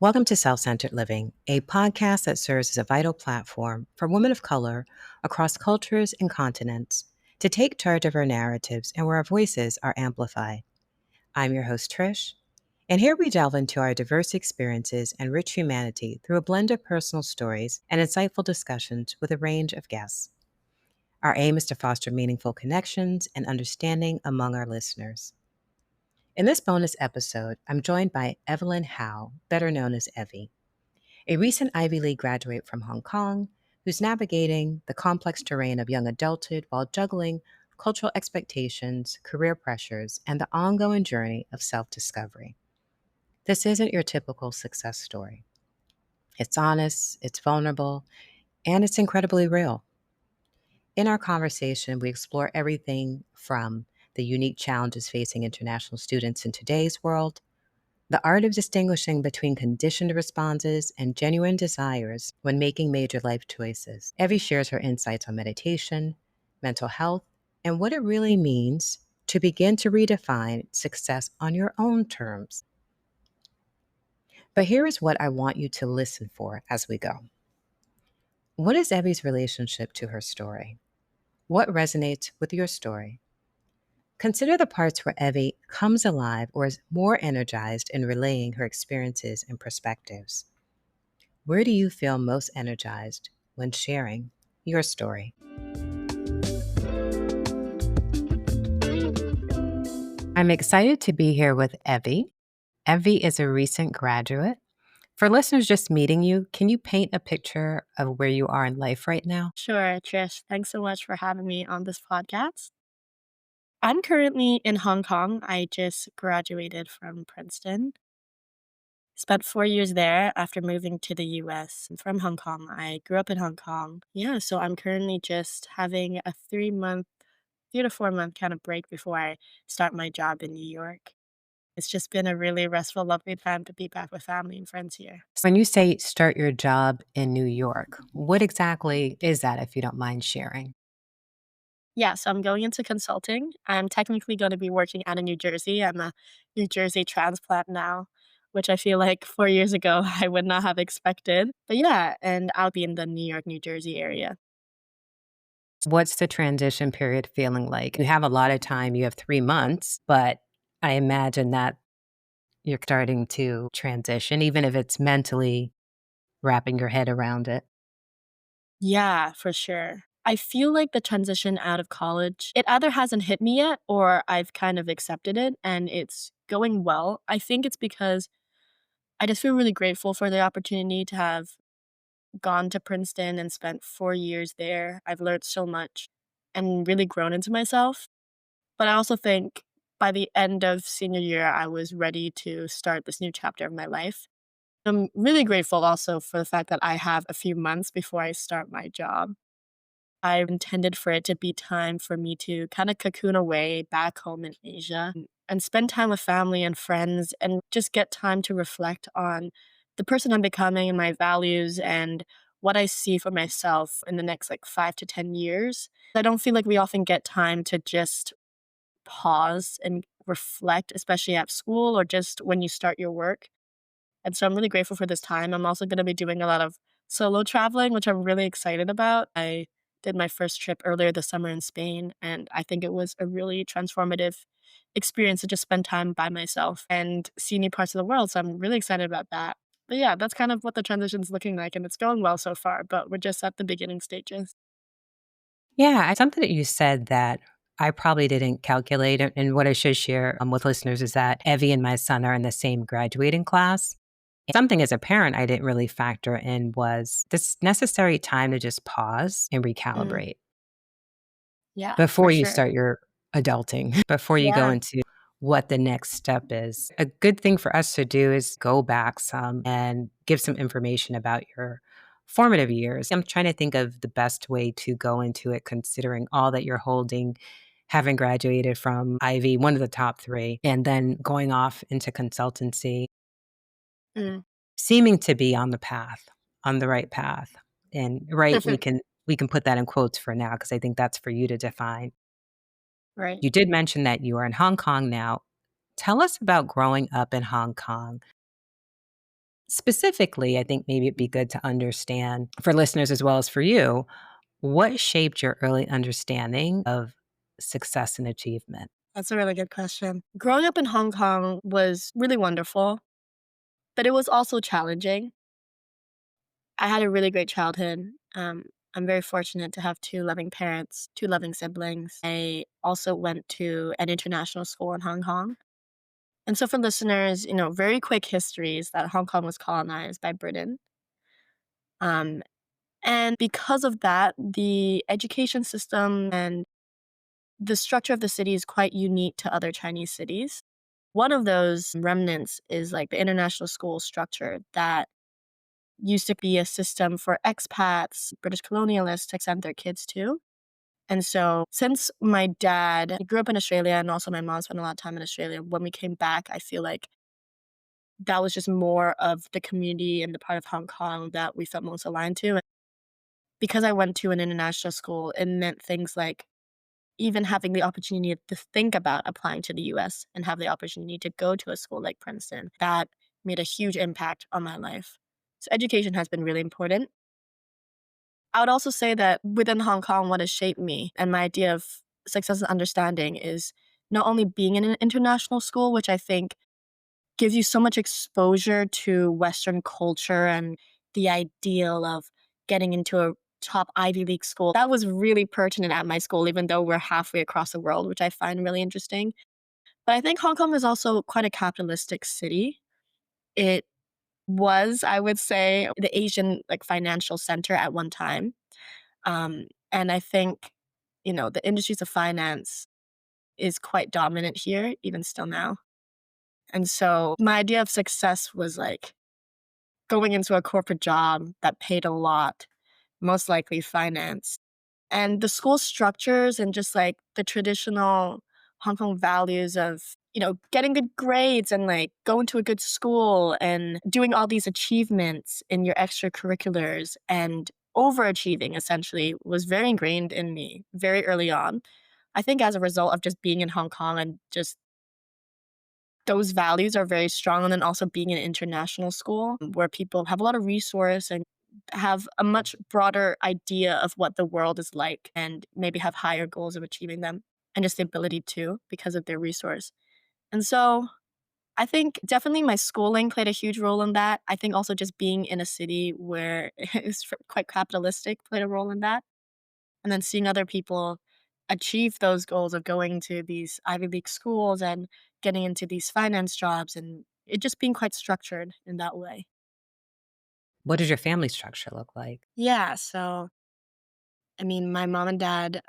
Welcome to Self-Centered Living, a podcast that serves as a vital platform for women of color across cultures and continents to take charge of our narratives and where our voices are amplified. I'm your host, Trish, and here we delve into our diverse experiences and rich humanity through a blend of personal stories and insightful discussions with a range of guests. Our aim is to foster meaningful connections and understanding among our listeners. In this bonus episode, I'm joined by Evelyn Howe, better known as Evey, a recent Ivy League graduate from Hong Kong who's navigating the complex terrain of young adulthood while juggling cultural expectations, career pressures, and the ongoing journey of self-discovery. This isn't your typical success story. It's honest, it's vulnerable, and it's incredibly real. In our conversation, we explore everything from the unique challenges facing international students in today's world, the art of distinguishing between conditioned responses and genuine desires when making major life choices. Evey shares her insights on meditation, mental health, and what it really means to begin to redefine success on your own terms. But here is what I want you to listen for as we go. What is Evey's relationship to her story? What resonates with your story? Consider the parts where Evey comes alive or is more energized in relaying her experiences and perspectives. Where do you feel most energized when sharing your story? I'm excited to be here with Evey. Evey is a recent graduate. For listeners just meeting you, can you paint a picture of where you are in life right now? Sure, Trish. Thanks so much for having me on this podcast. I'm currently in Hong Kong. I just graduated from Princeton. Spent 4 years there after moving to the US. I'm from Hong Kong. I grew up in Hong Kong. Yeah, so I'm currently just having a 3 to 4 month kind of break before I start my job in New York. It's just been a really restful, lovely time to be back with family and friends here. When you say start your job in New York, what exactly is that, if you don't mind sharing? Yeah, so I'm going into consulting. I'm technically going to be working out of New Jersey. I'm a New Jersey transplant now, which I feel like 4 years ago I would not have expected. But yeah, and I'll be in the New York, New Jersey area. What's the transition period feeling like? You have a lot of time, you have 3 months, but I imagine that you're starting to transition, even if it's mentally wrapping your head around it. Yeah, for sure. I feel like the transition out of college, it either hasn't hit me yet or I've kind of accepted it and it's going well. I think it's because I just feel really grateful for the opportunity to have gone to Princeton and spent 4 years there. I've learned so much and really grown into myself. But I also think by the end of senior year, I was ready to start this new chapter of my life. I'm really grateful also for the fact that I have a few months before I start my job. I intended for it to be time for me to kind of cocoon away back home in Asia and spend time with family and friends and just get time to reflect on the person I'm becoming and my values and what I see for myself in the next like 5 to 10 years. I don't feel like we often get time to just pause and reflect, especially at school or just when you start your work. And so I'm really grateful for this time. I'm also going to be doing a lot of solo traveling, which I'm really excited about. I did my first trip earlier this summer in Spain, and I think it was a really transformative experience to just spend time by myself and see new parts of the world. So I'm really excited about that. But yeah, that's kind of what the transition's looking like, and it's going well so far, but we're just at the beginning stages. Yeah, something that you said that I probably didn't calculate, and what I should share with listeners is that Evie and my son are in the same graduating class. Something as a parent I didn't really factor in was this necessary time to just pause and Mm, recalibrate yeah, for before you sure. start your adulting, before you go Yeah. into what the next step is. A good thing for us to do is go back some and give some information about your formative years. I'm trying to think of the best way to go into it, considering all that you're holding, having graduated from Ivy, one of the top three, and then going off into consultancy, Mm. seeming to be on the path, on the right path. And right, we can put that in quotes for now because I think that's for you to define. Right. You did mention that you are in Hong Kong now. Tell us about growing up in Hong Kong. Specifically, I think maybe it'd be good to understand for listeners as well as for you, what shaped your early understanding of success and achievement? That's a really good question. Growing up in Hong Kong was really wonderful, but it was also challenging. I had a really great childhood. I'm very fortunate to have two loving parents, two loving siblings. I also went to an international school in Hong Kong. And so, for listeners, very quick history is that Hong Kong was colonized by Britain. Um, and because of that, the education system and the structure of the city is quite unique to other Chinese cities. One of those remnants is like the international school structure that used to be a system for expats, British colonialists to send their kids to. And so, since my dad grew up in Australia and also my mom spent a lot of time in Australia, when we came back, I feel like that was just more of the community and the part of Hong Kong that we felt most aligned to. And because I went to an international school, it meant things like even having the opportunity to think about applying to the US and have the opportunity to go to a school like Princeton. That made a huge impact on my life. So education has been really important. I would also say that within Hong Kong, what has shaped me and my idea of success and understanding is not only being in an international school, which I think gives you so much exposure to Western culture and the ideal of getting into a top Ivy League school. That was really pertinent at my school, even though we're halfway across the world, which I find really interesting. But I think Hong Kong is also quite a capitalistic city. It was, I would say, the Asian like financial center at one time. And I think, the industries of finance is quite dominant here, even still now. And so my idea of success was like going into a corporate job that paid a lot, most likely finance. And the school structures and just like the traditional Hong Kong values of, getting good grades and like going to a good school and doing all these achievements in your extracurriculars and overachieving essentially was very ingrained in me very early on. I think as a result of just being in Hong Kong and just those values are very strong, and then also being in an international school where people have a lot of resource and have a much broader idea of what the world is like and maybe have higher goals of achieving them and just the ability to because of their resource. And so I think definitely my schooling played a huge role in that. I think also just being in a city where it's quite capitalistic played a role in that. And then seeing other people achieve those goals of going to these Ivy League schools and getting into these finance jobs and it just being quite structured in that way. What does your family structure look like? Yeah, so I mean, my mom and dad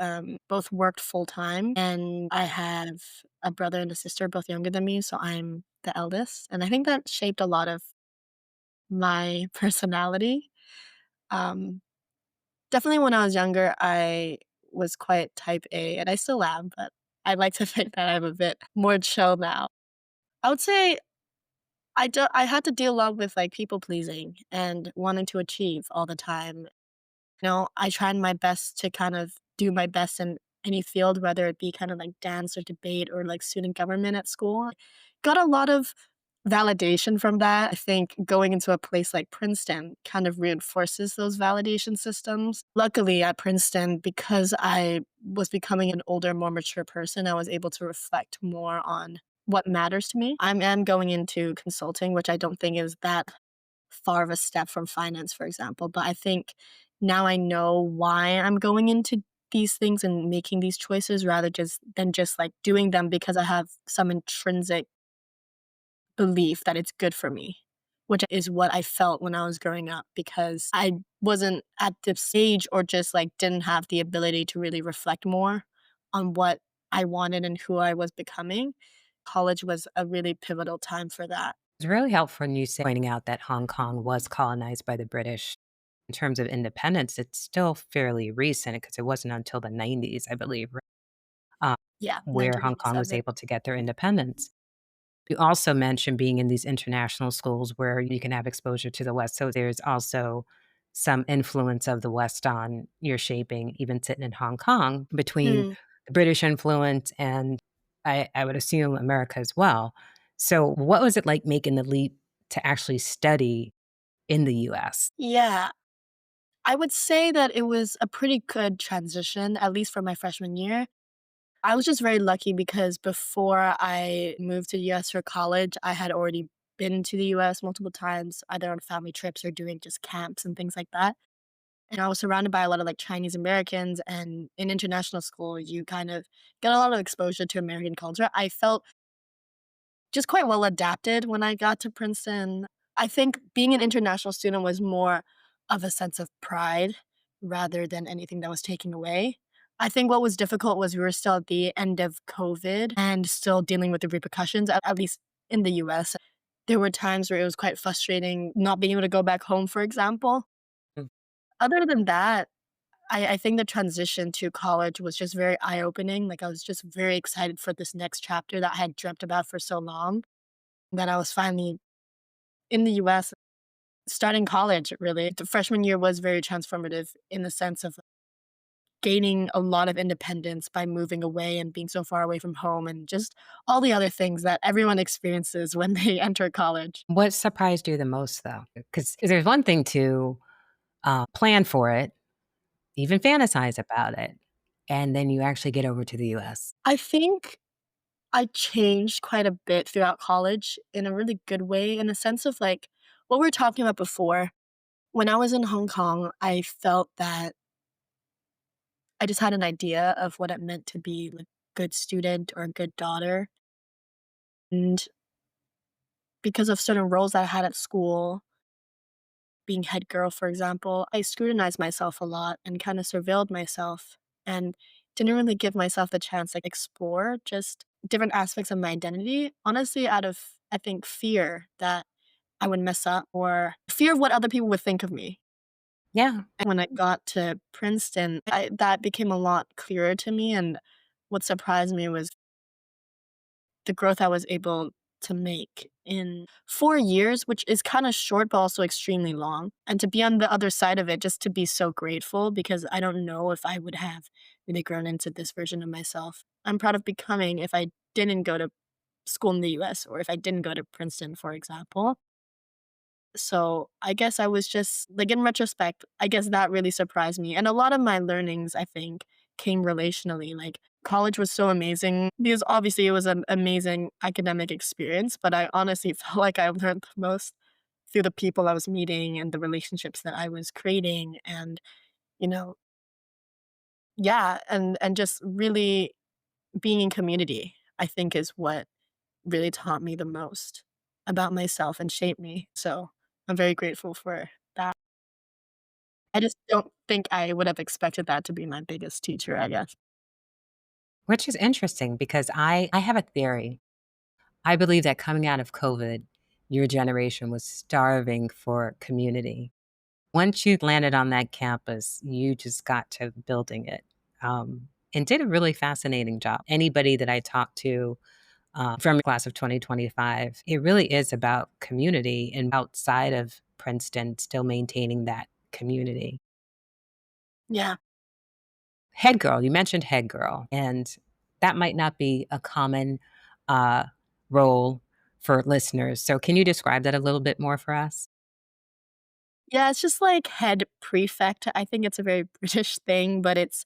both worked full time, and I have a brother and a sister, both younger than me. So I'm the eldest. And I think that shaped a lot of my personality. Um, Definitely when I was younger, I was quite type A, and I still am, but I like to think that I'm a bit more chill now. I would say I had to deal a lot with like people pleasing and wanting to achieve all the time. I tried my best to kind of do my best in any field, whether it be kind of like dance or debate or like student government at school. Got a lot of validation from that. I think going into a place like Princeton kind of reinforces those validation systems. Luckily, at Princeton, because I was becoming an older, more mature person, I was able to reflect more on what matters to me. I am going into consulting, which I don't think is that far of a step from finance, for example. But I think now I know why I'm going into these things and making these choices rather than just like doing them because I have some intrinsic belief that it's good for me, which is what I felt when I was growing up because I wasn't at the stage or just like didn't have the ability to really reflect more on what I wanted and who I was becoming. College was a really pivotal time for that. It's really helpful when you say pointing out that Hong Kong was colonized by the British. In terms of independence, it's still fairly recent because it wasn't until the 90s, I believe, uh, Yeah, where Hong Kong was 1997. able to get their independence. You also mentioned being in these international schools where you can have exposure to the West. So there's also some influence of the West on your shaping, even sitting in Hong Kong, between Mm. the British influence and I would assume America as well. So what was it like making the leap to actually study in the US? Yeah. I would say that it was a pretty good transition, at least for my freshman year. I was just very lucky because before I moved to the US for college, I had already been to the US multiple times, either on family trips or doing just camps and things like that. And I was surrounded by a lot of like Chinese Americans, and in international school, you kind of get a lot of exposure to American culture. I felt just quite well adapted when I got to Princeton. I think being an international student was more of a sense of pride rather than anything that was taken away. I think what was difficult was we were still at the end of COVID and still dealing with the repercussions, at least in the US. There were times where it was quite frustrating not being able to go back home, for example. Mm. Other than that, I think the transition to college was just very eye opening. Like, I was just very excited for this next chapter that I had dreamt about for so long, that I was finally in the US starting college, really. The freshman year was very transformative in the sense of gaining a lot of independence by moving away and being so far away from home and just all the other things that everyone experiences when they enter college. What surprised you the most, though? Because there's one thing to, plan for it, even fantasize about it, and then you actually get over to the US. I think I changed quite a bit throughout college in a really good way, in the sense of like what we were talking about before. When I was in Hong Kong, I felt that I just had an idea of what it meant to be like a good student or a good daughter. And because of certain roles that I had at school, being head girl, for example, I scrutinized myself a lot and kind of surveilled myself and didn't really give myself the chance to explore just different aspects of my identity. Honestly, out of, I think, fear that I would mess up or fear of what other people would think of me. Yeah. And when I got to Princeton, that became a lot clearer to me. And what surprised me was the growth I was able to make in 4 years, which is kinda short, but also extremely long, and to be on the other side of it, just to be so grateful because I don't know if I would have really grown into this version of myself. I'm proud of becoming if I didn't go to school in the US or if I didn't go to Princeton, for example. So, I guess I was just like, in retrospect, I guess that really surprised me, and a lot of my learnings, I think, came relationally, like, college was so amazing because obviously it was an amazing academic experience, but I honestly felt like I learned the most through the people I was meeting and the relationships that I was creating and, you know yeah, and just really being in community, I think is what really taught me the most about myself and shaped me, so I'm very grateful for that. I just don't think I would have expected that to be my biggest teacher, I guess. Which is interesting because I have a theory. I believe that coming out of COVID, your generation was starving for community. Once you landed on that campus, you just got to building it, and did a really fascinating job. Anybody that I talked to, from the class of 2025, it really is about community and outside of Princeton, still maintaining that community. Yeah. Head girl, you mentioned head girl, and that might not be a common, uh, role for listeners. So can you describe that a little bit more for us? Yeah, it's just like head prefect. I think it's a very British thing, but it's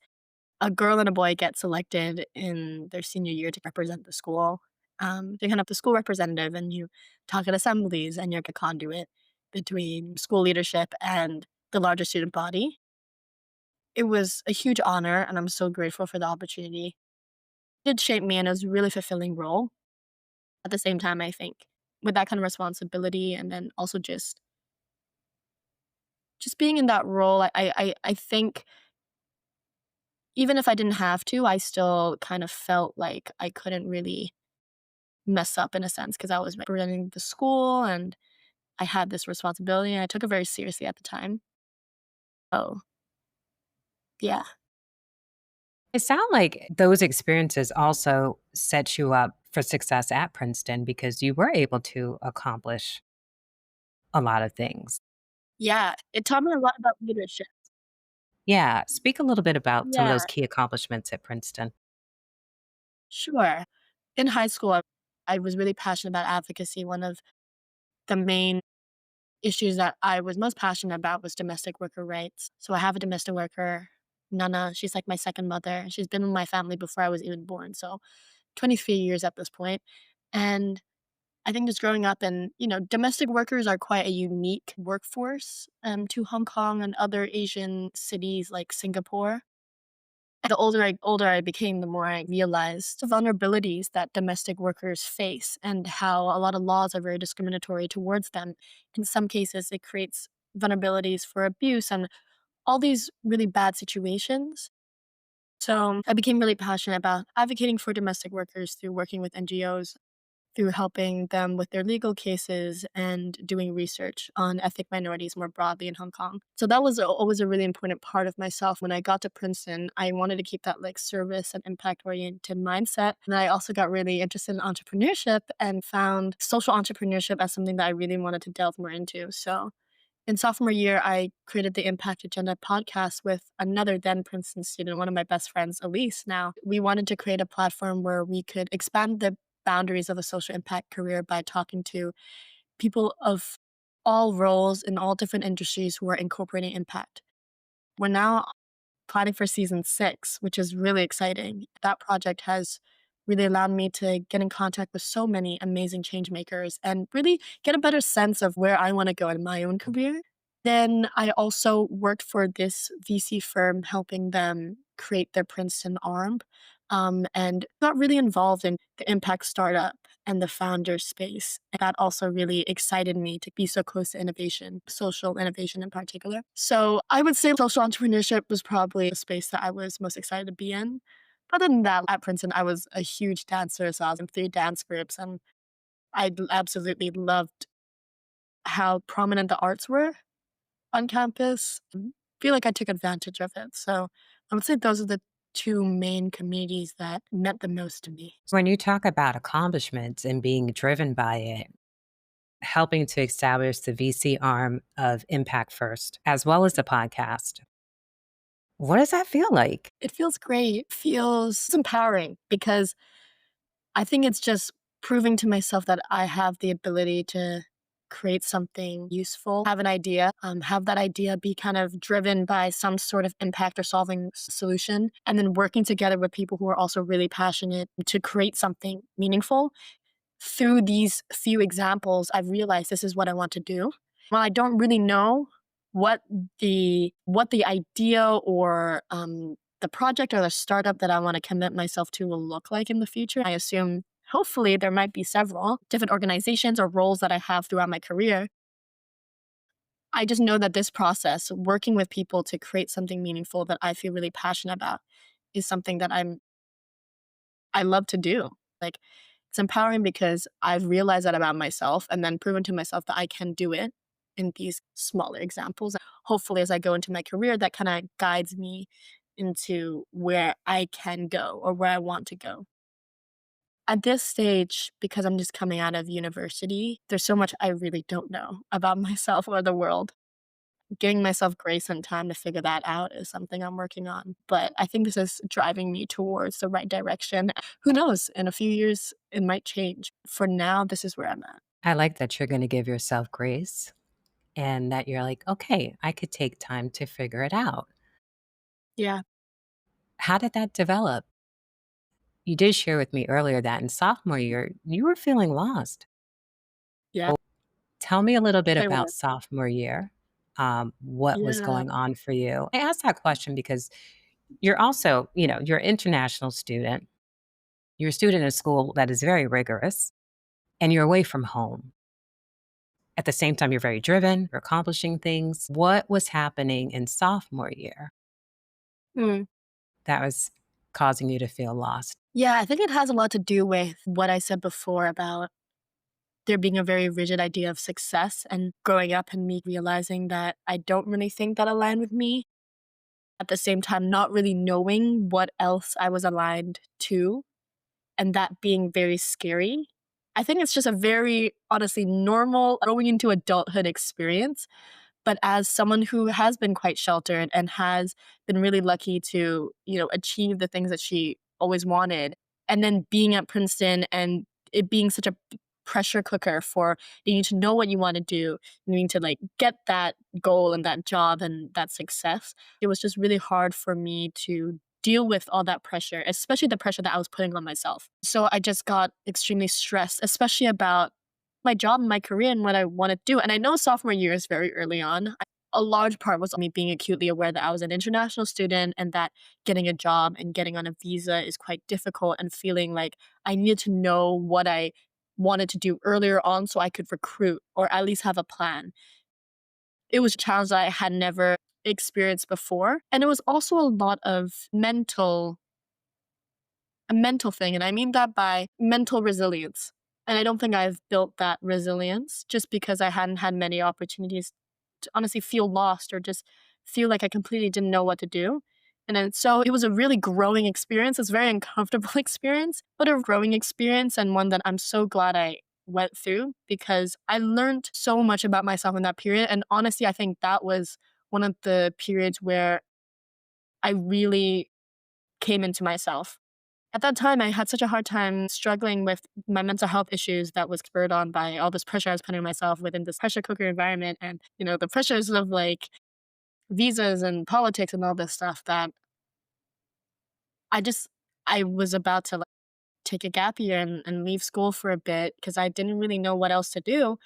a girl and a boy get selected in their senior year to represent the school. They kind of the school representative, and you talk at assemblies, and you're a conduit between school leadership and the larger student body. It was a huge honor, and I'm so grateful for the opportunity. It did shape me, and it was a really fulfilling role. At the same time, I think with that kind of responsibility, and then also just being in that role, I think even if I didn't have to, I still kind of felt like I couldn't really mess up in a sense because I was representing the school and I had this responsibility and I took it very seriously at the time. Oh, yeah. It sound like those experiences also set you up for success at Princeton because you were able to accomplish a lot of things. Yeah, it taught me a lot about leadership. Yeah, speak a little bit about some of Yeah, those key accomplishments at Princeton. sure. In high school, I was really passionate about advocacy. One of the main issues that I was most passionate about was domestic worker rights. So I have a domestic worker, Nana. She's like my second mother. She's been in my family before I was even born. So 23 years at this point. And I think just growing up and, domestic workers are quite a unique workforce to Hong Kong and other Asian cities like Singapore. The older I became, the more I realized the vulnerabilities that domestic workers face and how a lot of laws are very discriminatory towards them. In some cases, it creates vulnerabilities for abuse and all these really bad situations. So I became really passionate about advocating for domestic workers through working with NGOs, through helping them with their legal cases and doing research on ethnic minorities more broadly in Hong Kong. So that was always a really important part of myself. When I got to Princeton, I wanted to keep that like service and impact oriented mindset. And I also got really interested in entrepreneurship and found social entrepreneurship as something that I really wanted to delve more into. So in sophomore year, I created the Impact Agenda podcast with another then Princeton student, one of my best friends, Elise. Now, we wanted to create a platform where we could expand the boundaries of a social impact career by talking to people of all roles in all different industries who are incorporating impact. We're now planning for season 6, which is really exciting. That project has really allowed me to get in contact with so many amazing change makers and really get a better sense of where I want to go in my own career. Then I also worked for this VC firm, helping them create their Princeton arm, and got really involved in the impact startup and the founder space. And that also really excited me to be so close to innovation, social innovation in particular. So I would say social entrepreneurship was probably a space that I was most excited to be in. Other than that, at Princeton, I was a huge dancer, so I was in 3 dance groups, and absolutely loved how prominent the arts were on campus. Feel like I took advantage of it. So I would say those are the 2 main communities that meant the most to me. When you talk about accomplishments and being driven by it, helping to establish the VC arm of Impact First, as well as the podcast, what does that feel like? It feels great. It feels empowering because I think it's just proving to myself that I have the ability to create something useful, have an idea, have that idea be kind of driven by some sort of impact or solving solution, and then working together with people who are also really passionate to create something meaningful. Through these few examples, I've realized this is what I want to do. While I don't really know what the idea or the project or the startup that I want to commit myself to will look like in the future, I assume hopefully there might be several different organizations or roles that I have throughout my career. I just know that this process, working with people to create something meaningful that I feel really passionate about, is something that I love to do. Like, it's empowering because I've realized that about myself and then proven to myself that I can do it in these smaller examples. Hopefully, as I go into my career, that kind of guides me into where I can go or where I want to go. At this stage, because I'm just coming out of university, there's so much I really don't know about myself or the world. Giving myself grace and time to figure that out is something I'm working on. But I think this is driving me towards the right direction. Who knows? In a few years, it might change. For now, this is where I'm at. I like that you're going to give yourself grace and that you're like, okay, I could take time to figure it out. Yeah. How did that develop? You did share with me earlier that in sophomore year, you were feeling lost. Yeah. Tell me a little bit I about was. sophomore year. What was Yeah. going on for you? I asked that question because you're also, you're an international student. You're a student in a school that is very rigorous and you're away from home. At the same time, you're very driven, you're accomplishing things. What was happening in sophomore year Mm. that was causing you to feel lost? Yeah, I think it has a lot to do with what I said before about there being a very rigid idea of success and growing up and me realizing that I don't really think that aligned with me. At the same time, not really knowing what else I was aligned to and that being very scary. I think it's just a very, honestly, normal going into adulthood experience. But as someone who has been quite sheltered and has been really lucky to, achieve the things that she always wanted, and then being at Princeton and it being such a pressure cooker for you need to know what you want to do. You need to like get that goal and that job and that success. It was just really hard for me to deal with all that pressure, especially the pressure that I was putting on myself. So I just got extremely stressed, especially about my job and my career and what I want to do. And I know sophomore year is very early on. A large part was me being acutely aware that I was an international student and that getting a job and getting on a visa is quite difficult, and feeling like I needed to know what I wanted to do earlier on so I could recruit or at least have a plan. It was a challenge that I had never experienced before. And it was also a lot of a mental thing. And I mean that by mental resilience. And I don't think I've built that resilience just because I hadn't had many opportunities to honestly feel lost or just feel like I completely didn't know what to do. And then so it was a really growing experience. It's a very uncomfortable experience, but a growing experience, and one that I'm so glad I went through because I learned so much about myself in that period. And honestly, I think that was one of the periods where I really came into myself. At that time, I had such a hard time struggling with my mental health issues that was spurred on by all this pressure I was putting on myself within this pressure cooker environment, and, the pressures of like visas and politics and all this stuff that I just I was about to like take a gap year and leave school for a bit because I didn't really know what else to do.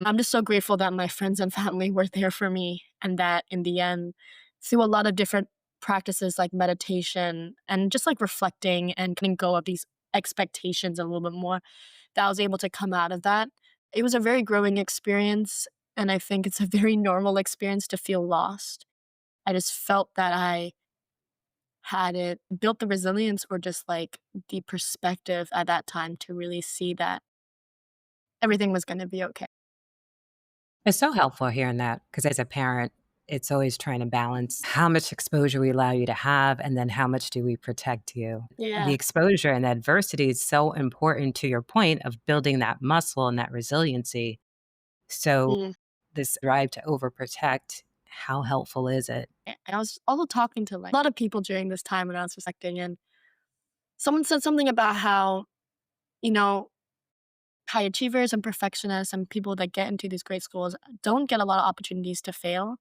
I'm just so grateful that my friends and family were there for me, and that in the end, through a lot of different practices like meditation and just like reflecting and letting go of these expectations a little bit more, that I was able to come out of that. It was a very growing experience. And I think it's a very normal experience to feel lost. I just felt that I had it built the resilience or just like the perspective at that time to really see that everything was going to be okay. It's so helpful hearing that because as a parent, it's always trying to balance how much exposure we allow you to have and then how much do we protect you. The Yeah. exposure and adversity is so important to your point of building that muscle and that resiliency. So, Mm. this drive to overprotect, how helpful is it? I was also talking to like a lot of people during this time when I was reflecting, and someone said something about how, you know, high achievers and perfectionists and people that get into these great schools don't get a lot of opportunities to fail,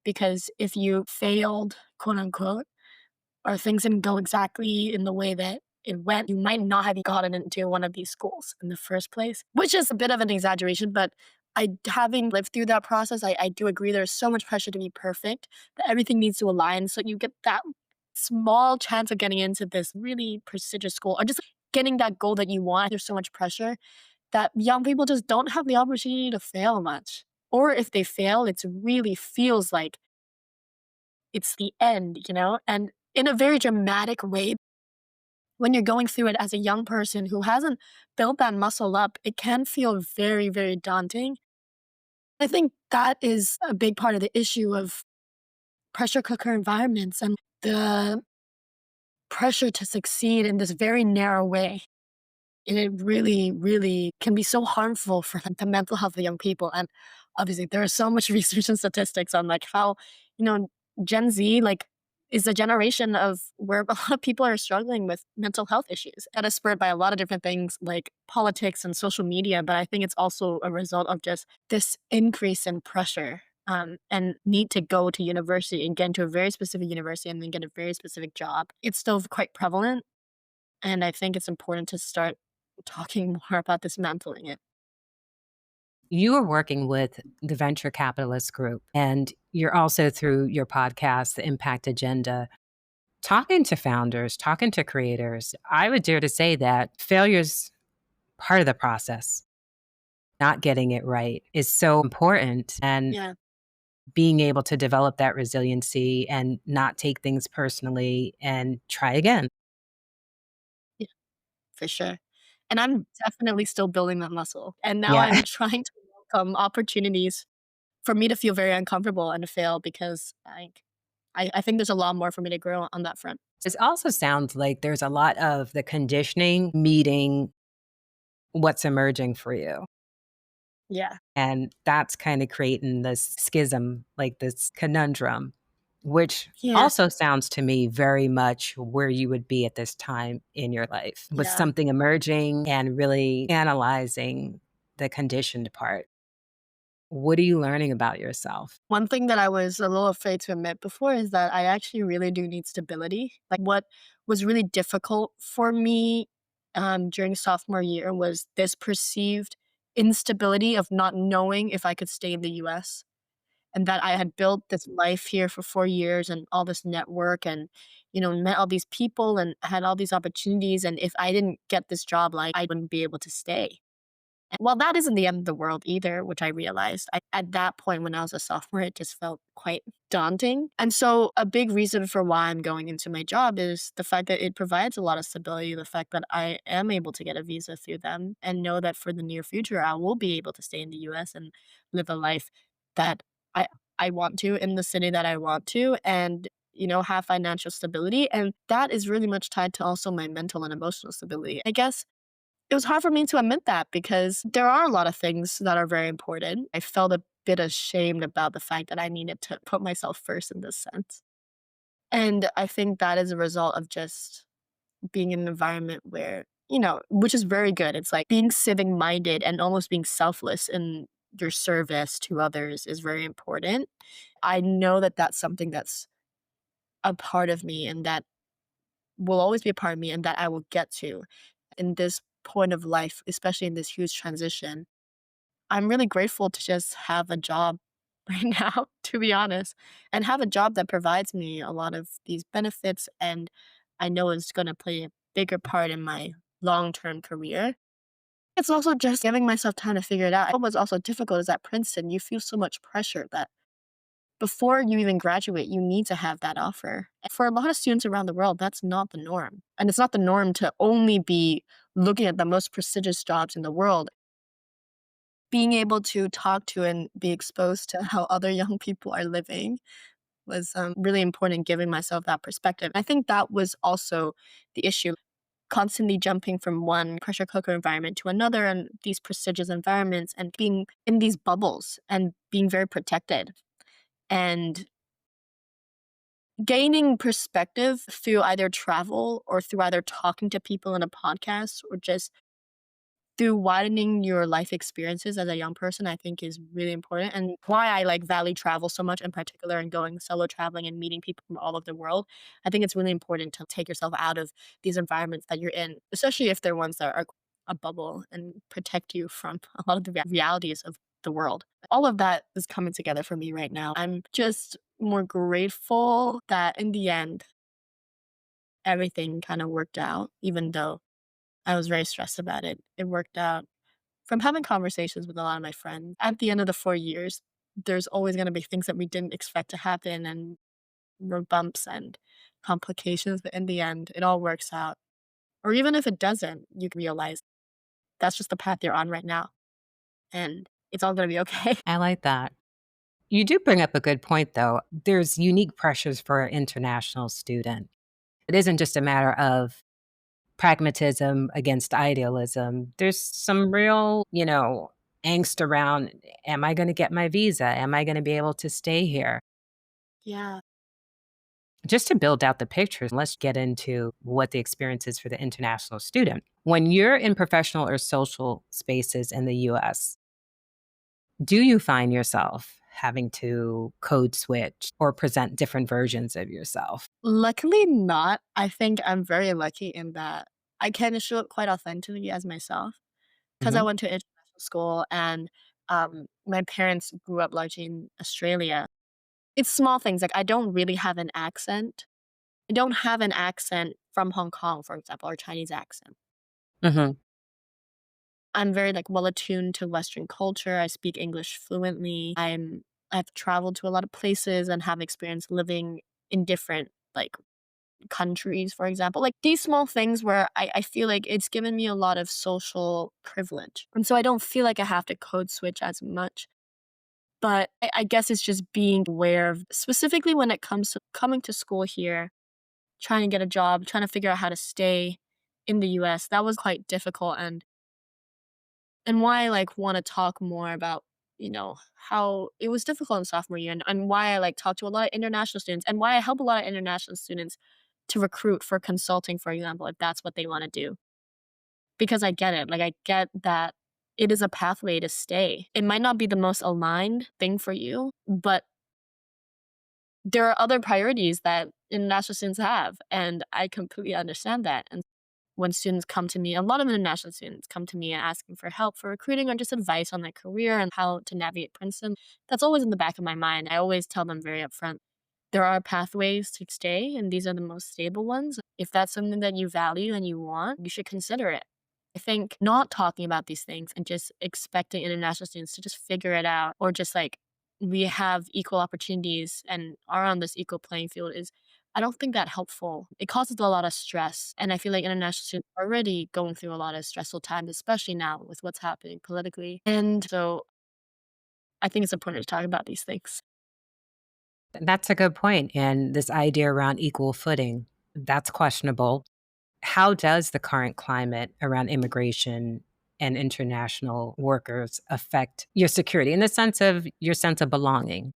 because if you failed, quote unquote, or things didn't go exactly in the way that it went, you might not have gotten into one of these schools in the first place, which is a bit of an exaggeration. But having lived through that process, I do agree there's so much pressure to be perfect, that everything needs to align. So you get that small chance of getting into this really prestigious school or just getting that goal that you want. There's so much pressure that young people just don't have the opportunity to fail much. Or if they fail, it really feels like it's the end. And in a very dramatic way, when you're going through it as a young person who hasn't built that muscle up, it can feel very, very daunting. I think that is a big part of the issue of pressure cooker environments and the pressure to succeed in this very narrow way. And it really, really can be so harmful for like, the mental health of young people. And obviously, there is so much research and statistics on like how, you know, Gen Z like is a generation of where a lot of people are struggling with mental health issues. That is spurred by a lot of different things like politics and social media. But I think it's also a result of just this increase in pressure, and need to go to university and get into a very specific university and then get a very specific job. It's still quite prevalent, and I think it's important to start talking more about dismantling it. You are working with the venture capitalist group, and you're also through your podcast, The Impact Agenda, talking to founders, talking to creators. I would dare to say that failure's part of the process. Not getting it right is so important, and Yeah, being able to develop that resiliency and not take things personally and try again. yeah, for sure. And I'm definitely still building that muscle. And now Yeah. I'm trying to welcome opportunities for me to feel very uncomfortable and to fail because I think there's a lot more for me to grow on that front. It also sounds like there's a lot of the conditioning meeting what's emerging for you. Yeah. And that's kind of creating this schism, like this conundrum. which Yeah. also sounds to me very much where you would be at this time in your life, with Yeah. something emerging and really analyzing the conditioned part. What are you learning about yourself? One thing that I was a little afraid to admit before is that I actually really do need stability. Like, what was really difficult for me during sophomore year was this perceived instability of not knowing if I could stay in the US, and that I had built this life here for 4 years and all this network and, met all these people and had all these opportunities. And if I didn't get this job, like, I wouldn't be able to stay. Well, that isn't the end of the world either, which I realized. At that point, when I was a sophomore, it just felt quite daunting. And so, a big reason for why I'm going into my job is the fact that it provides a lot of stability, the fact that I am able to get a visa through them and know that for the near future, I will be able to stay in the US and live a life that I, I want to in the city that I want to. And have financial stability. And that is really much tied to also my mental and emotional stability. I guess it was hard for me to admit that because there are a lot of things that are very important. I felt a bit ashamed about the fact that I needed to put myself first in this sense. And I think that is a result of just being in an environment where, which is very good. It's like being civic minded and almost being selfless in your service to others is very important. I know that that's something that's a part of me and that will always be a part of me and that I will get to in this point of life, especially in this huge transition. I'm really grateful to just have a job right now, to be honest, and have a job that provides me a lot of these benefits and I know is going to play a bigger part in my long term career. It's also just giving myself time to figure it out. What was also difficult is at Princeton, you feel so much pressure that before you even graduate, you need to have that offer. For a lot of students around the world, that's not the norm. And it's not the norm to only be looking at the most prestigious jobs in the world. Being able to talk to and be exposed to how other young people are living was really important, giving myself that perspective. I think that was also the issue, constantly jumping from one pressure cooker environment to another and these prestigious environments and being in these bubbles and being very protected. And gaining perspective through either travel or through either talking to people in a podcast or just through widening your life experiences as a young person, I think is really important. And why I like value travel so much in particular and going solo traveling and meeting people from all over the world. I think it's really important to take yourself out of these environments that you're in, especially if they're ones that are a bubble and protect you from a lot of the realities of the world. All of that is coming together for me right now. I'm just more grateful that in the end, everything kind of worked out, even though I was very stressed about it. It worked out from having conversations with a lot of my friends. At the end of the 4 years, there's always going to be things that we didn't expect to happen and road bumps and complications. But in the end, it all works out. Or even if it doesn't, you can realize that's just the path you're on right now. And it's all going to be okay. I like that. You do bring up a good point, though. There's unique pressures for an international student. It isn't just a matter of pragmatism against idealism. There's some real, angst around, am I going to get my visa? Am I going to be able to stay here? Yeah. Just to build out the picture, let's get into what the experience is for the international student. When you're in professional or social spaces in the US, do you find yourself having to code switch or present different versions of yourself? Luckily, not. I think I'm very lucky in that I can show up quite authentically as myself because I Mhm. went to international school and my parents grew up largely in Australia. It's small things, like, I don't really have an accent. I don't have an accent from Hong Kong, for example, or Chinese accent. Mhm. I'm very, like, well attuned to Western culture, I speak English fluently, I've traveled to a lot of places and have experience living in different, like, countries, for example. Like, these small things where I feel like it's given me a lot of social privilege, and so I don't feel like I have to code switch as much. But I guess it's just being aware of specifically when it comes to coming to school here, trying to get a job, trying to figure out how to stay in the US, that was quite difficult and why I, like, wanna talk more about, how it was difficult in sophomore year and why I like talk to a lot of international students and why I help a lot of international students to recruit for consulting, for example, if that's what they want to do. Because I get it. Like I get that it is a pathway to stay. It might not be the most aligned thing for you, but there are other priorities that international students have, and I completely understand that. And when students come to me, a lot of international students come to me asking for help for recruiting or just advice on their career and how to navigate Princeton. That's always in the back of my mind. I always tell them very upfront there are pathways to stay, and these are the most stable ones. If that's something that you value and you want, you should consider it. I think not talking about these things and just expecting international students to just figure it out or just like we have equal opportunities and are on this equal playing field is I don't think that helpful. It causes a lot of stress. And I feel like international students are already going through a lot of stressful times, especially now with what's happening politically. And so I think it's important to talk about these things. That's a good point. And this idea around equal footing, that's questionable. How does the current climate around immigration and international workers affect your security in the sense of your sense of belonging?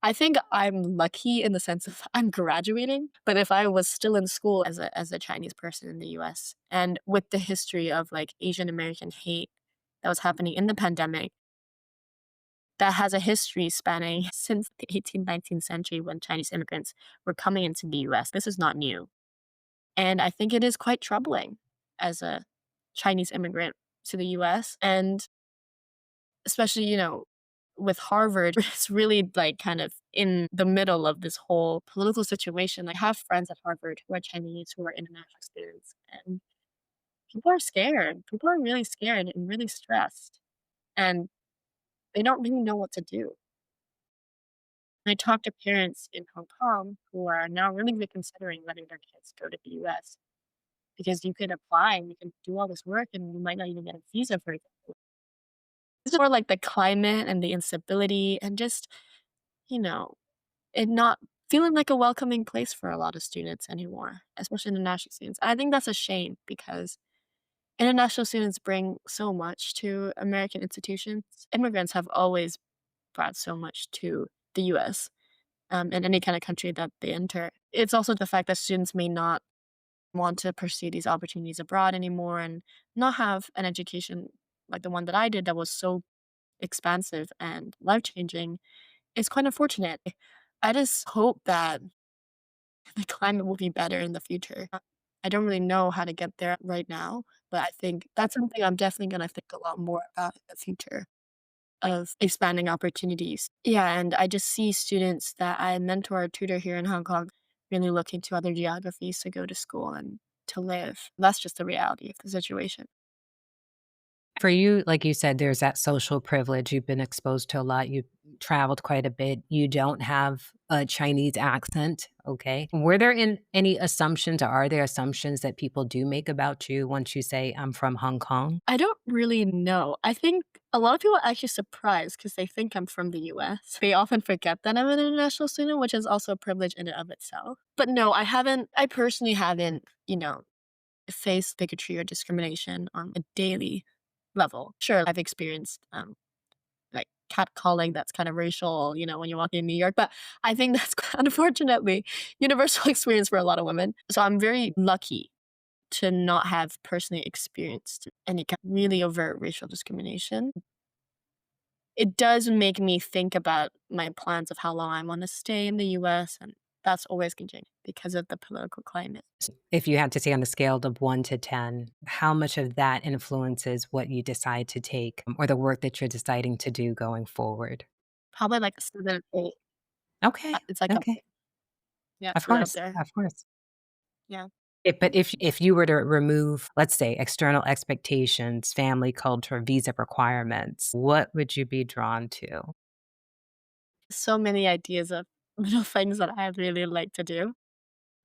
I think I'm lucky in the sense of I'm graduating, but if I was still in school as a Chinese person in the US and with the history of like Asian American hate that was happening in the pandemic, that has a history spanning since the 18th, 19th century when Chinese immigrants were coming into the US. This is not new. And I think it is quite troubling as a Chinese immigrant to the US. And especially, with Harvard, it's really like kind of in the middle of this whole political situation. I have friends at Harvard who are Chinese, who are international students, and people are scared. People are really scared and really stressed, and they don't really know what to do. I talk to parents in Hong Kong who are now really reconsidering letting their kids go to the US because you could apply and you can do all this work and you might not even get a visa for it. It's more like the climate and the instability and just, you know, it not feeling like a welcoming place for a lot of students anymore, especially international students. I think that's a shame because international students bring so much to American institutions. Immigrants have always brought so much to the US, in any kind of country that they enter. It's also the fact that students may not want to pursue these opportunities abroad anymore and not have an education like the one that I did that was so expansive and life changing. It's quite unfortunate. I just hope that the climate will be better in the future. I don't really know how to get there right now, but I think that's something I'm definitely gonna think a lot more about in the future of expanding opportunities. Yeah, and I just see students that I mentor or tutor here in Hong Kong really looking to other geographies to go to school and to live. That's just the reality of the situation. For you, like you said, there's that social privilege. You've been exposed to a lot. You've traveled quite a bit. You don't have a Chinese accent. Okay. Were there any assumptions or are there assumptions that people do make about you once you say, I'm from Hong Kong? I don't really know. I think a lot of people are actually surprised because they think I'm from the US. They often forget that I'm an international student, which is also a privilege in and of itself. But no, I personally haven't, faced bigotry or discrimination on a daily level. Sure, I've experienced like catcalling that's kind of racial, when you're walking in New York, but I think that's unfortunately universal experience for a lot of women. So I'm very lucky to not have personally experienced any kind of really overt racial discrimination. It does make me think about my plans of how long I want to stay in the US, and that's always can change because of the political climate. If you had to say on a scale of 1 to 10, how much of that influences what you decide to take or the work that you're deciding to do going forward? Probably like a 7 or 8. Okay. It's like up Okay. there. Yeah, Of it's really up course. there. Of course. Yeah. But if you were to remove, let's say, external expectations, family culture, visa requirements, what would you be drawn to? So many ideas of little things that I really like to do.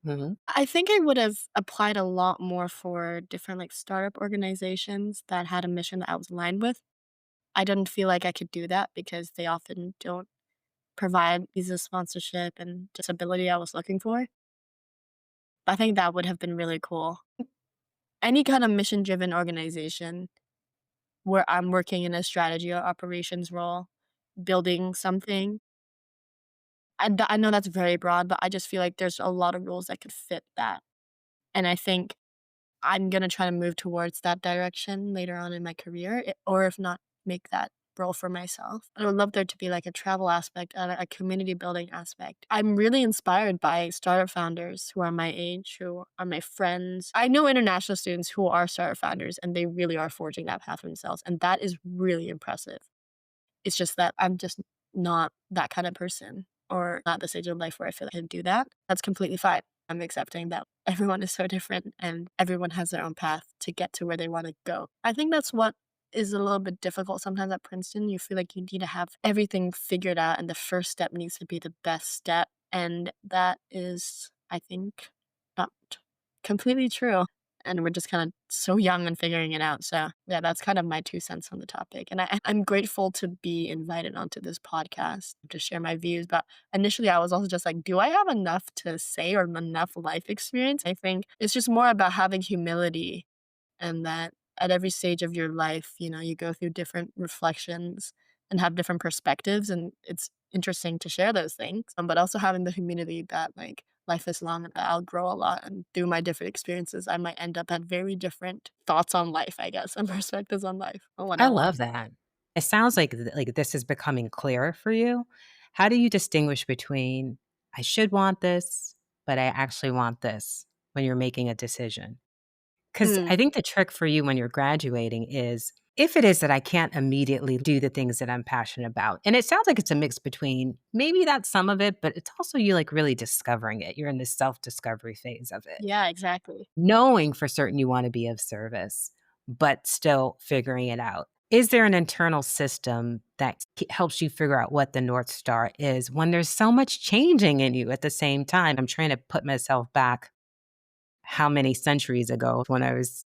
Mhm. I think I would have applied a lot more for different like startup organizations that had a mission that I was aligned with. I didn't feel like I could do that because they often don't provide visa sponsorship and disability I was looking for. I think that would have been really cool. Any kind of mission driven organization where I'm working in a strategy or operations role, building something. I know that's very broad, but I just feel like there's a lot of roles that could fit that. And I think I'm gonna try to move towards that direction later on in my career, or if not, make that role for myself. I would love there to be like a travel aspect and a community building aspect. I'm really inspired by startup founders who are my age, who are my friends. I know international students who are startup founders and they really are forging that path for themselves. And that is really impressive. It's just that I'm just not that kind of person or not the stage of life where I feel like I can do that. That's completely fine. I'm accepting that everyone is so different and everyone has their own path to get to where they want to go. I think that's what is a little bit difficult sometimes at Princeton. You feel like you need to have everything figured out and the first step needs to be the best step. And that is, I think, not completely true. And we're just kind of so young and figuring it out. So yeah, that's kind of my 2 cents on the topic. And I'm grateful to be invited onto this podcast to share my views. But initially I was also just like, do I have enough to say or enough life experience? I think it's just more about having humility and that at every stage of your life, you go through different reflections and have different perspectives, and it's interesting to share those things. But also having the humility that like life is long and that I'll grow a lot, and through my different experiences, I might end up at very different thoughts on life, I guess, and perspectives on life on what I I want. love that. It sounds like this is becoming clearer for you. How do you distinguish between, "I should want this, but I actually want this," when you're making a decision? Because Mm, I think the trick for you when you're graduating is, if it is that I can't immediately do the things that I'm passionate about, and it sounds like it's a mix between maybe that's some of it, but it's also you, like, really discovering it. You're in this self-discovery phase of it. yeah, exactly. Knowing for certain you wanna be of service, but still figuring it out. Is there an internal system that helps you figure out what the North Star is when there's so much changing in you at the same time? I'm trying to put myself back how many centuries ago when I was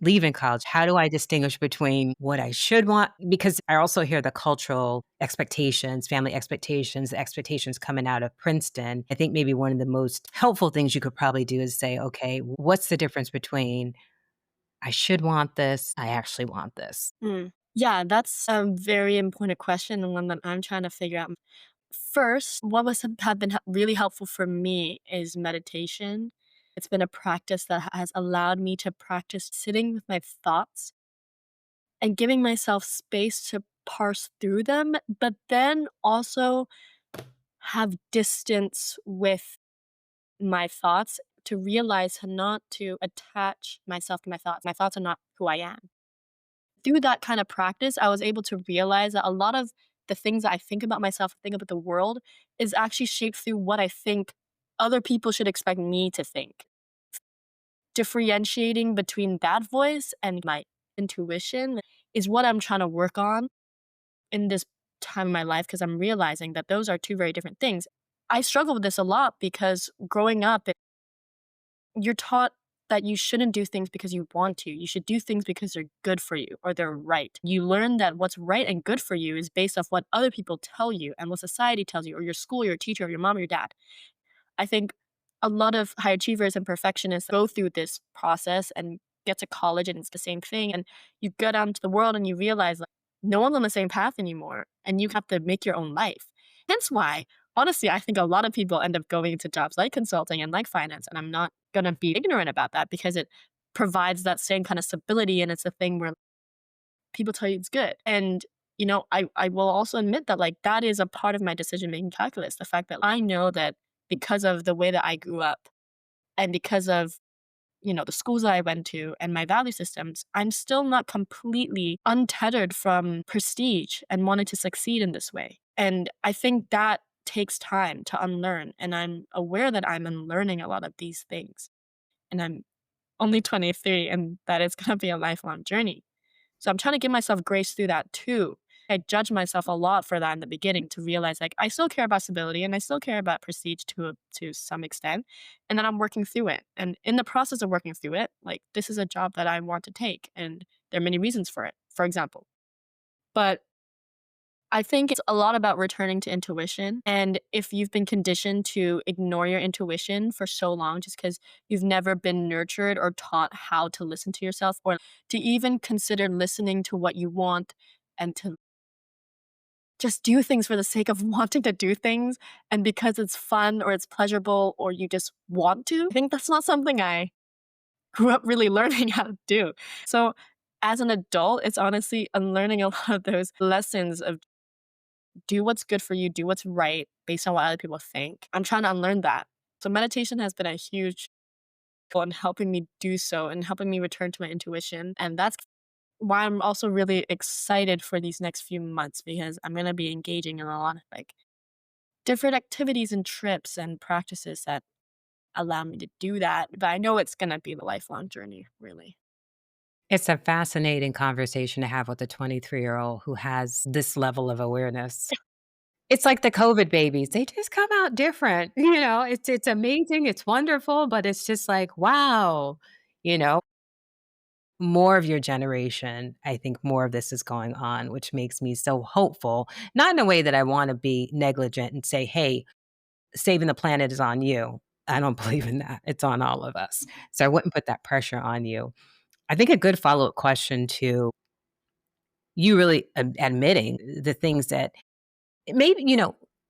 leaving college. How do I distinguish between what I should want? Because I also hear the cultural expectations, family expectations, the expectations coming out of Princeton. I think maybe one of the most helpful things you could probably do is say, okay, what's the difference between I should want this, I actually want this? Mm. Yeah, that's a very important question and one that I'm trying to figure out. First, what was have been really helpful for me is meditation. It's been a practice that has allowed me to practice sitting with my thoughts and giving myself space to parse through them, but then also have distance with my thoughts to realize not to attach myself to my thoughts. My thoughts are not who I am. Through that kind of practice, I was able to realize that a lot of the things that I think about myself, think about the world, is actually shaped through what I think other people should expect me to think. Differentiating between that voice and my intuition is what I'm trying to work on in this time of my life because I'm realizing that those are two very different things. I struggle with this a lot because growing up, you're taught that you shouldn't do things because you want to. You should do things because they're good for you or they're right. You learn that what's right and good for you is based off what other people tell you and what society tells you, or your school, your teacher, or your mom, or your dad. I think a lot of high achievers and perfectionists go through this process and get to college and it's the same thing. And you go out into the world and you realize like no one's on the same path anymore and you have to make your own life. Hence why, honestly, I think a lot of people end up going into jobs like consulting and like finance. And I'm not going to be ignorant about that because it provides that same kind of stability. And it's a thing where people tell you it's good. And I will also admit that like that is a part of my decision making calculus. The fact that I know that because of the way that I grew up and because of the schools that I went to and my value systems, I'm still not completely untethered from prestige and wanting to succeed in this way. And I think that takes time to unlearn. And I'm aware that I'm unlearning a lot of these things. And I'm only 23, and that is going to be a lifelong journey. So I'm trying to give myself grace through that too. I judge myself a lot for that in the beginning to realize like I still care about stability and I still care about prestige to some extent. And then I'm working through it. And in the process of working through it, like this is a job that I want to take. And there are many reasons for it, for example. But I think it's a lot about returning to intuition. And if you've been conditioned to ignore your intuition for so long, just because you've never been nurtured or taught how to listen to yourself or to even consider listening to what you want and to just do things for the sake of wanting to do things and because it's fun or it's pleasurable or you just want to, I think that's not something I grew up really learning how to do. So as an adult, it's honestly unlearning a lot of those lessons of do what's good for you, do what's right based on what other people think. I'm trying to unlearn that. So meditation has been a huge tool in helping me do so and helping me return to my intuition. And that's why I'm also really excited for these next few months because I'm going to be engaging in a lot of like different activities and trips and practices that allow me to do that. But I know it's going to be a lifelong journey, really. It's a fascinating conversation to have with a 23-year-old who has this level of awareness. It's like the COVID babies, they just come out different, it's amazing, it's wonderful, but it's just like, wow, you know? More of your generation, I think more of this is going on, which makes me so hopeful, not in a way that I wanna be negligent and say, "Hey, saving the planet is on you." I don't believe in that, it's on all of us. So I wouldn't put that pressure on you. I think a good follow-up question to you really admitting the things that maybe,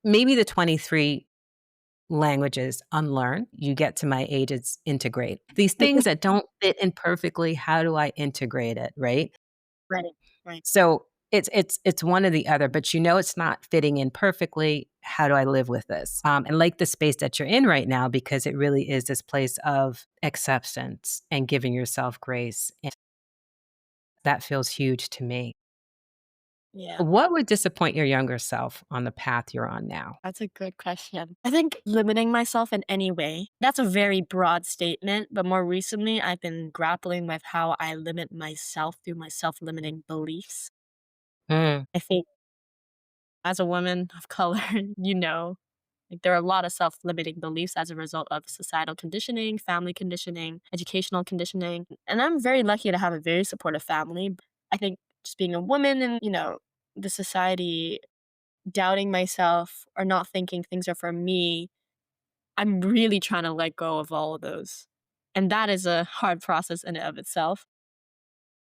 maybe the 23 languages unlearn. You get to my age, it's integrate. These things that don't fit in perfectly, how do I integrate it, right? Right. Right. So it's one or the other, but it's not fitting in perfectly. How do I live with this? And like the space that you're in right now, because it really is this place of acceptance and giving yourself grace. And that feels huge to me. Yeah. What would disappoint your younger self on the path you're on now? That's a good question. I think limiting myself in any way, that's a very broad statement, but more recently, I've been grappling with how I limit myself through my self limiting beliefs. Mm. I think as a woman of color, you know, like there are a lot of self limiting beliefs as a result of societal conditioning, family conditioning, educational conditioning. And I'm very lucky to have a very supportive family. I think just being a woman and, the society doubting myself or not thinking things are for me, I'm really trying to let go of all of those. And that is a hard process in and of itself.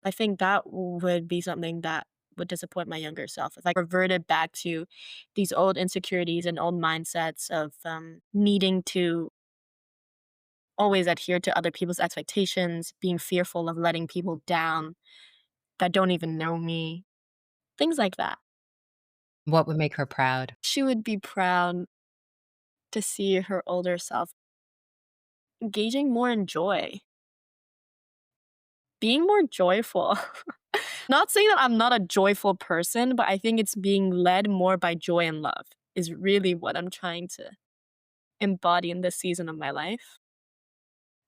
I think that would be something that would disappoint my younger self if I reverted back to these old insecurities and old mindsets of needing to always adhere to other people's expectations, being fearful of letting people down that don't even know me, things like that. What would make her proud? She would be proud to see her older self engaging more in joy, being more joyful. Not saying that I'm not a joyful person, but I think it's being led more by joy and love is really what I'm trying to embody in this season of my life.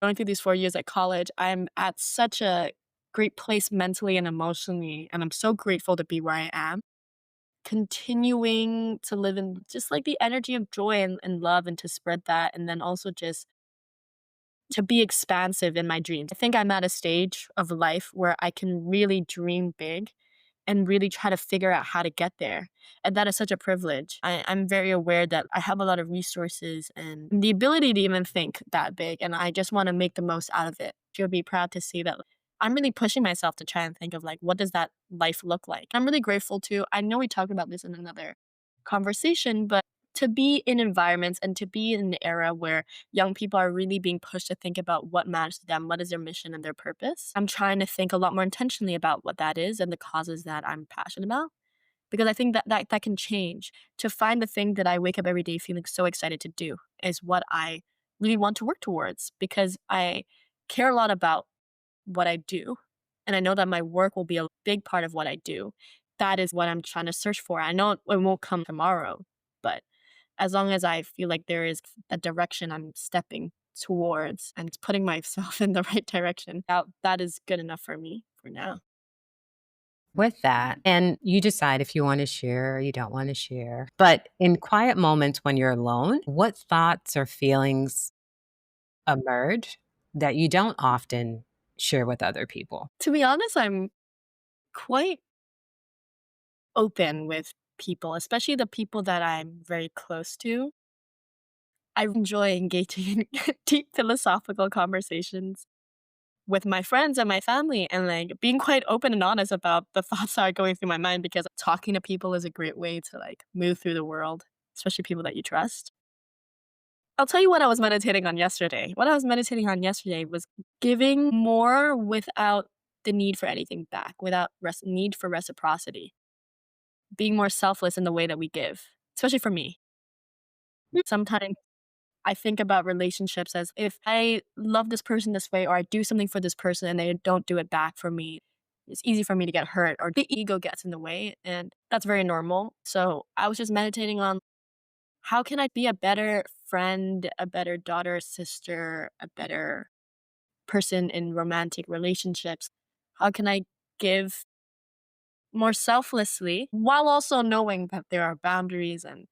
Going through these 4 years at college, I'm at such a great place mentally and emotionally, and I'm so grateful to be where I am. Continuing to live in just like the energy of joy and love and to spread that, and then also just to be expansive in my dreams. I think I'm at a stage of life where I can really dream big and really try to figure out how to get there. And that is such a privilege. I'm very aware that I have a lot of resources and the ability to even think that big. And I just want to make the most out of it. She'll be proud to see that I'm really pushing myself to try and think of like, what does that life look like? I'm really grateful too. I know we talked about this in another conversation, but to be in environments and to be in an era where young people are really being pushed to think about what matters to them, what is their mission and their purpose. I'm trying to think a lot more intentionally about what that is and the causes that I'm passionate about because I think that can change. To find the thing that I wake up every day feeling so excited to do is what I really want to work towards because I care a lot about what I do. And I know that my work will be a big part of what I do. That is what I'm trying to search for. I know it won't come tomorrow, but as long as I feel like there is a direction I'm stepping towards and putting myself in the right direction, that is good enough for me for now. With that, and you decide if you wanna share or you don't wanna share, but in quiet moments when you're alone, what thoughts or feelings emerge that you don't often share with other people? To be honest, I'm quite open with people, especially the people that I'm very close to. I enjoy engaging in deep philosophical conversations with my friends and my family and like being quite open and honest about the thoughts that are going through my mind because talking to people is a great way to like move through the world, especially people that you trust. I'll tell you what I was meditating on yesterday. What I was meditating on yesterday was giving more without the need for anything back, without need for reciprocity, being more selfless in the way that we give, especially for me. Sometimes I think about relationships as if I love this person this way or I do something for this person and they don't do it back for me, it's easy for me to get hurt or the ego gets in the way. And that's very normal. So I was just meditating on how can I be a better friend, a better daughter, sister, a better person in romantic relationships? How can I give more selflessly while also knowing that there are boundaries and,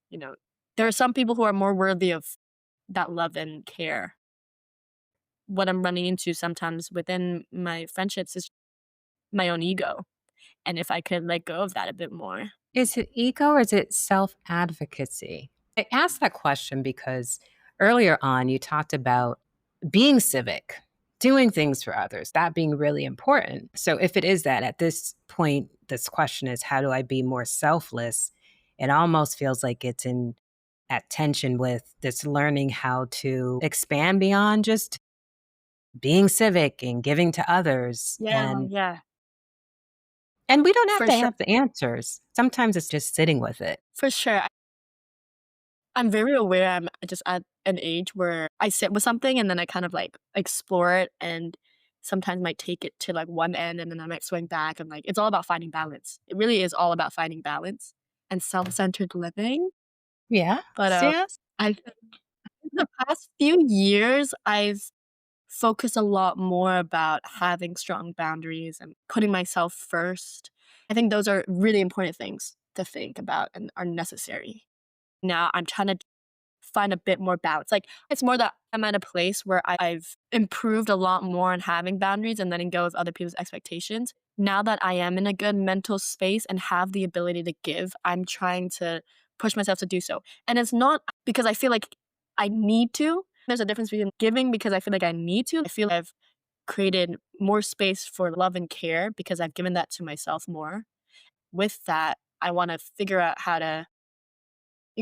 you know, there are some people who are more worthy of that love and care. What I'm running into sometimes within my friendships is my own ego. And if I could let go of that a bit more. Is it ego or is it self advocacy? I asked that question because earlier on you talked about being civic, doing things for others, that being really important. So, if it is that at this point, this question is how do I be more selfless? It almost feels like it's in at tension with this learning how to expand beyond just being civic and giving to others. Yeah, yeah. And we don't have For to sure. have the answers. Sometimes it's just sitting with it. For sure. I'm very aware I'm just at an age where I sit with something and then I kind of like explore it and sometimes might take it to like one end and then I might swing back and like it's all about finding balance. It really is all about finding balance and self-centered living. Yeah. But Yes. I think in the past few years I've focused a lot more about having strong boundaries and putting myself first. I think those are really important things to think about and are necessary. Now I'm trying to find a bit more balance. Like, it's more that I'm at a place where I've improved a lot more on having boundaries and letting go of other people's expectations. Now that I am in a good mental space and have the ability to give, I'm trying to push myself to do so. And it's not because I feel like I need to. There's a difference between giving because I feel like I need to. I feel like I've created more space for love and care because I've given that to myself more. With that, I want to figure out how to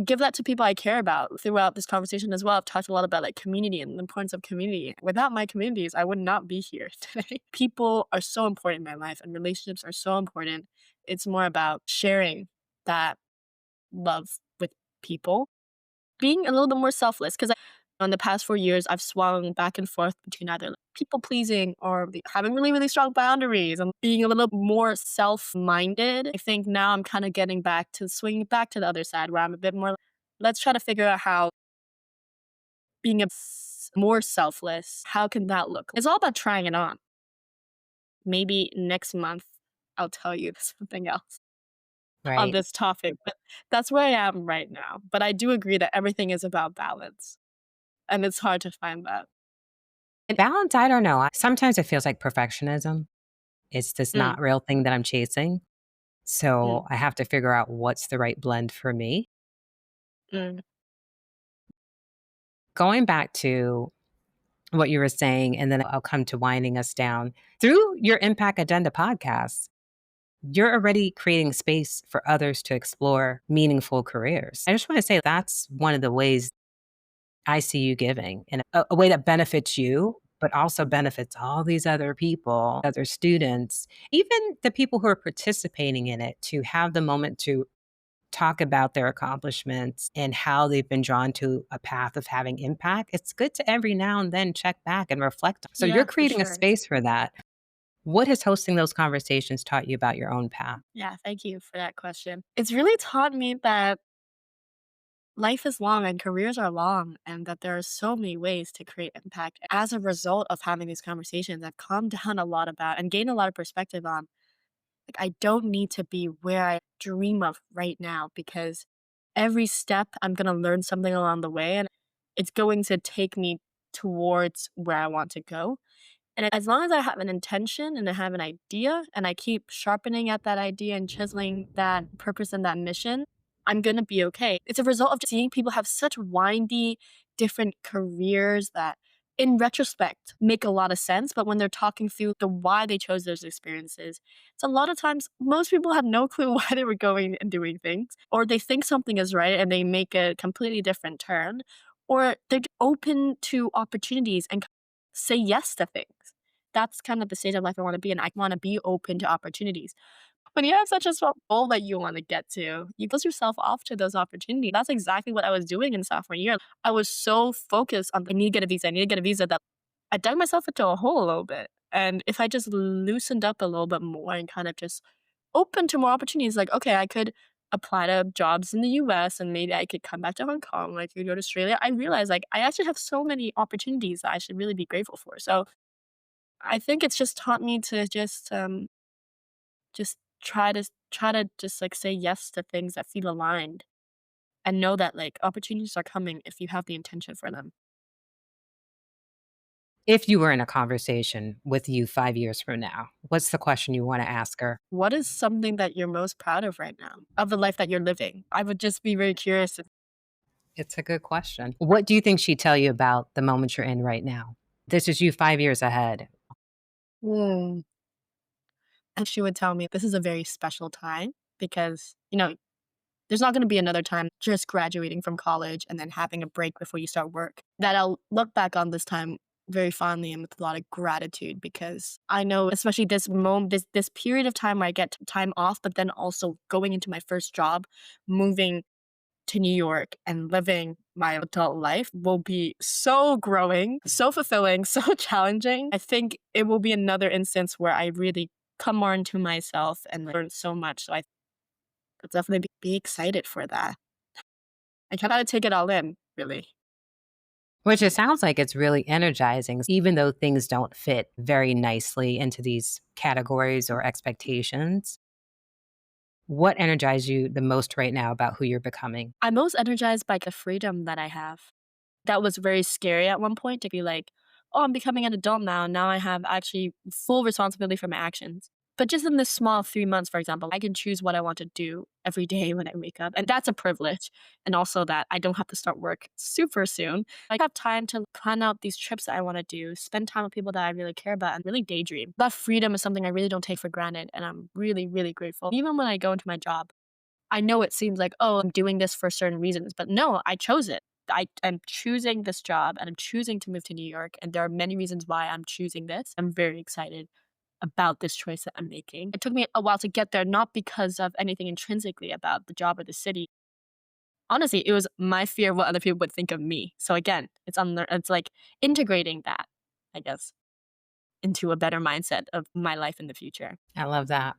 give that to people I care about. Throughout this conversation as well, I've talked a lot about like community and the importance of community. Without my communities, I would not be here today. People are so important in my life and relationships are so important. It's more about sharing that love with people, being a little bit more selfless because in the past 4 years, I've swung back and forth between either like, people pleasing or having really, really strong boundaries and being a little more self minded. I think now I'm kind of getting back to swinging back to the other side where I'm a bit more, let's try to figure out how being more selfless, how can that look? It's all about trying it on. Maybe next month, I'll tell you something else on Right. this topic, but that's where I am right now. But I do agree that everything is about balance and it's hard to find that. And balance, I don't know. Sometimes it feels like perfectionism. It's this Mm, not real thing that I'm chasing. mm, So I have to figure out what's the right blend for me. mm. Going back to what you were saying, and then I'll come to winding us down. Through your Impact Agenda podcast, you're already creating space for others to explore meaningful careers. I just want to say that's one of the ways I see you giving in a way that benefits you, but also benefits all these other people, other students, even the people who are participating in it to have the moment to talk about their accomplishments and how they've been drawn to a path of having impact. It's good to every now and then check back and reflect. So you're Yeah, for creating a sure. space for that. What has hosting those conversations taught you about your own path? Yeah, thank you for that question. It's really taught me that life is long and careers are long, and that there are so many ways to create impact. As a result of having these conversations, I've calmed down a lot about and gained a lot of perspective on like, I don't need to be where I dream of right now because every step I'm going to learn something along the way and it's going to take me towards where I want to go. And as long as I have an intention and I have an idea and I keep sharpening at that idea and chiseling that purpose and that mission, I'm gonna be okay. It's a result of just seeing people have such windy, different careers that in retrospect make a lot of sense. But when they're talking through the why they chose those experiences, it's a lot of times most people have no clue why they were going and doing things, or they think something is right and they make a completely different turn, or they're open to opportunities and say yes to things. That's kind of the stage of life I wanna be in. I wanna be open to opportunities. When you have such a small goal that you wanna get to, you close yourself off to those opportunities. That's exactly what I was doing in sophomore year. I was so focused on, "I need to get a visa, I need to get a visa," that I dug myself into a hole a little bit. And if I just loosened up a little bit more and kind of just open to more opportunities, like, okay, I could apply to jobs in the US and maybe I could come back to Hong Kong, I could go to Australia. I realized, like, I actually have so many opportunities that I should really be grateful for. So I think it's just taught me to just try to just, like, say yes to things that feel aligned and know that, like, opportunities are coming if you have the intention for them. If you were in a conversation with you 5 years from now, what's the question you wanna ask her? What is something that you're most proud of right now, of the life that you're living? I would just be very curious. It's a good question. What do you think she'd tell you about the moment you're in right now? This is you 5 years ahead. Mm. And she would tell me, "This is a very special time because, there's not gonna be another time just graduating from college and then having a break before you start work. That I'll look back on this time very fondly and with a lot of gratitude because I know, especially this moment, this period of time where I get time off, but then also going into my first job, moving to New York and living my adult life will be so growing, so fulfilling, so challenging. I think it will be another instance where I really come more into myself and learn so much. So I could definitely be excited for that. I gotta take it all in, really. Which it sounds like it's really energizing, even though things don't fit very nicely into these categories or expectations. What energizes you the most right now about who you're becoming? I'm most energized by the freedom that I have. That was very scary at one point to be like, "Oh, I'm becoming an adult now, and now I have actually full responsibility for my actions." But just in this small 3 months, for example, I can choose what I want to do every day when I wake up, and that's a privilege, and also that I don't have to start work super soon. I have time to plan out these trips that I wanna do, spend time with people that I really care about, and really daydream. That freedom is something I really don't take for granted, and I'm really, really grateful. Even when I go into my job, I know it seems like, "Oh, I'm doing this for certain reasons," but no, I chose it. I am choosing this job, and I'm choosing to move to New York, and there are many reasons why I'm choosing this. I'm very excited about this choice that I'm making. It took me a while to get there, not because of anything intrinsically about the job or the city. Honestly, it was my fear of what other people would think of me. So again, it's like integrating that, I guess, into a better mindset of my life in the future. I love that.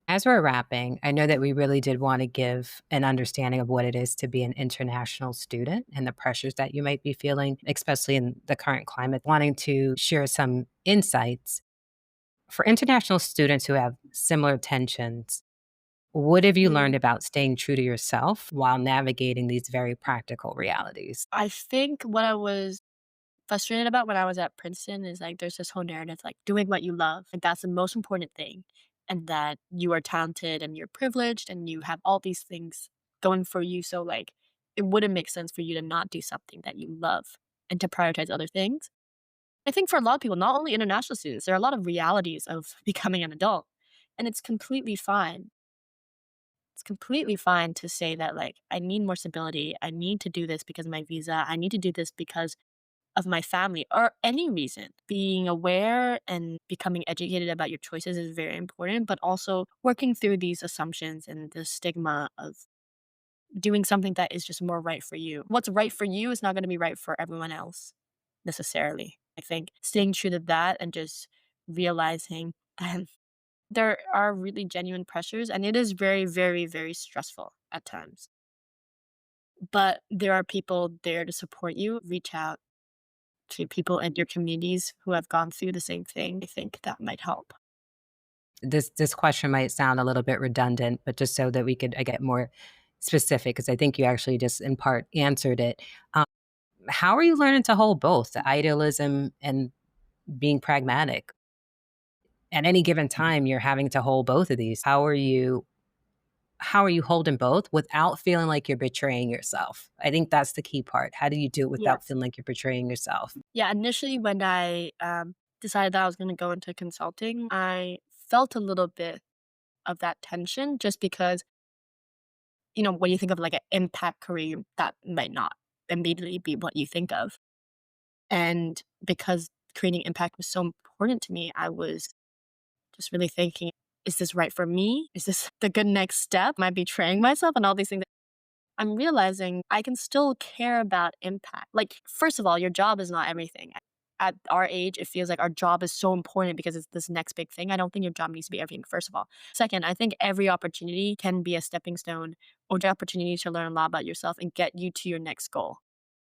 As we're wrapping, I know that we really did want to give an understanding of what it is to be an international student and the pressures that you might be feeling, especially in the current climate, wanting to share some insights for international students who have similar tensions. What have you learned Mm. about staying true to yourself while navigating these very practical realities? I think what I was frustrated about when I was at Princeton is like there's this whole narrative like doing what you love. Like that's the most important thing. And that you are talented and you're privileged and you have all these things going for you. So like it wouldn't make sense for you to not do something that you love and to prioritize other things. I think for a lot of people, not only international students, there are a lot of realities of becoming an adult. And it's completely fine. It's completely fine to say that like I need more stability. I need to do this because of my visa. I need to do this because of my family or any reason. Being aware and becoming educated about your choices is very important, but also working through these assumptions and the stigma of doing something that is just more right for you. What's right for you is not going to be right for everyone else necessarily. I think staying true to that and just realizing that there are really genuine pressures and it is very, very, very stressful at times. But there are people there to support you. Reach out to people in your communities who have gone through the same thing. I think that might help. This question might sound a little bit redundant, but just so that we could get more specific, because I think you actually just in part answered it. Um, how are you learning to hold both the idealism and being pragmatic. At any given time, you're having to hold both of these. How are you holding both without feeling like you're betraying yourself? I think that's the key part. How do you do it without Yes. feeling like you're betraying yourself? Yeah, initially when I, decided that I was gonna go into consulting, I felt a little bit of that tension just because, when you think of, like, an impact career, that might not immediately be what you think of. And because creating impact was so important to me, I was just really thinking, "Is this right for me? Is this the good next step? Am I betraying myself?" And all these things. I'm realizing I can still care about impact. Like, first of all, your job is not everything. At our age, it feels like our job is so important because it's this next big thing. I don't think your job needs to be everything, first of all. Second, I think every opportunity can be a stepping stone or the opportunity to learn a lot about yourself and get you to your next goal.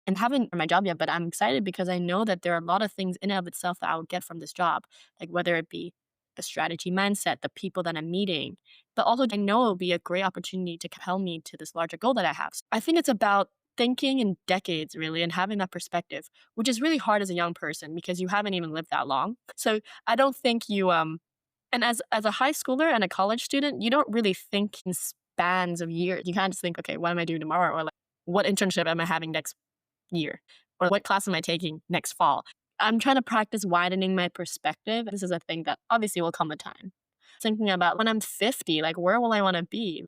And haven't my job yet, but I'm excited because I know that there are a lot of things in and of itself that I will get from this job, like whether it be the strategy mindset, the people that I'm meeting, but also I know it'll be a great opportunity to propel me to this larger goal that I have. I think it's about thinking in decades really and having that perspective, which is really hard as a young person because you haven't even lived that long. So I don't think you and as a high schooler and a college student, you don't really think in spans of years. You kind of just think, okay, what am I doing tomorrow? Or like what internship am I having next year? Or what class am I taking next fall? I'm trying to practice widening my perspective. This is a thing that obviously will come with time. Thinking about when I'm 50, like where will I want to be?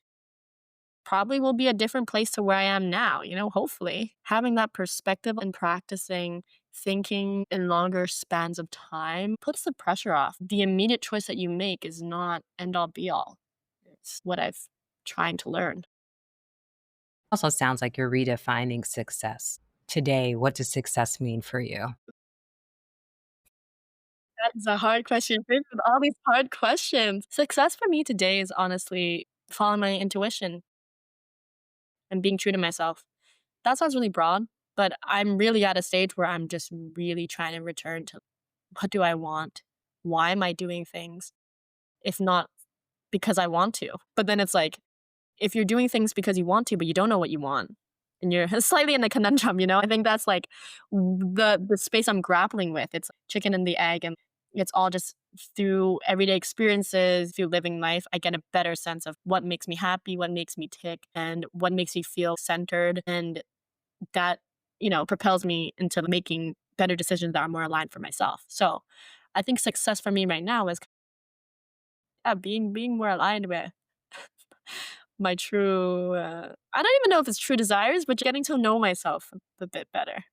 Probably will be a different place to where I am now, hopefully. Having that perspective and practicing thinking in longer spans of time puts the pressure off. The immediate choice that you make is not end all be all. It's what I've trying to learn. Also sounds like you're redefining success. Today, what does success mean for you? That is a hard question. With all these hard questions. Success for me today is honestly following my intuition and being true to myself. That sounds really broad, but I'm really at a stage where I'm just really trying to return to what do I want? Why am I doing things? If not because I want to. But then it's like, if you're doing things because you want to, but you don't know what you want, and you're slightly in a conundrum. I think that's like the space I'm grappling with. It's chicken and the egg, and it's all just through everyday experiences, through living life, I get a better sense of what makes me happy, what makes me tick, and what makes me feel centered. And that, propels me into making better decisions that are more aligned for myself. So I think success for me right now is being more aligned with my true, I don't even know if it's true desires, but getting to know myself a bit better.